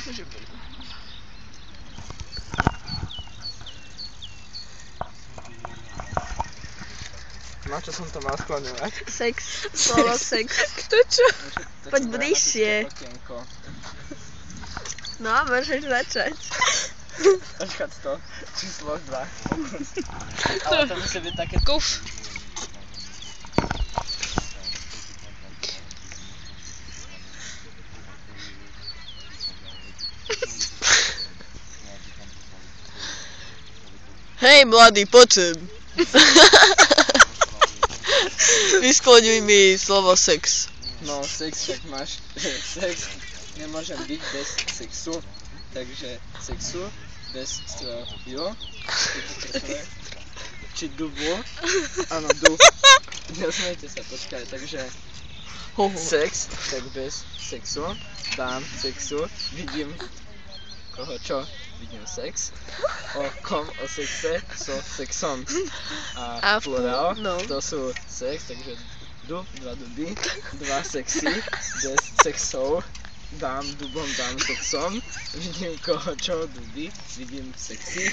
Môže byť. Na čo som to mal skloňovať? Sex. Slovo sex. To čo? Poď bližšie. No, môžeš začať. Počkať to, číslo 2. Ale to musí byť také... Kuf. Hej, mladý, poď sem. Vyskloňuj mi slovo sex. No, sex však máš, že sex nemôže byť bez sexu, takže sexu bez stroju, či dubu, áno, dub, nesmejte sa, počkaj, takže sex, tak bez sexu, dám sexu, vidím koho čo, vidím sex, o kom, o sexe, so sexom, a plural, no. to sú sex, takže dub, dva duby, dva sexy, bez sexov, dám dubom, dám sexom, vidím koho čo, duby, vidím sexy.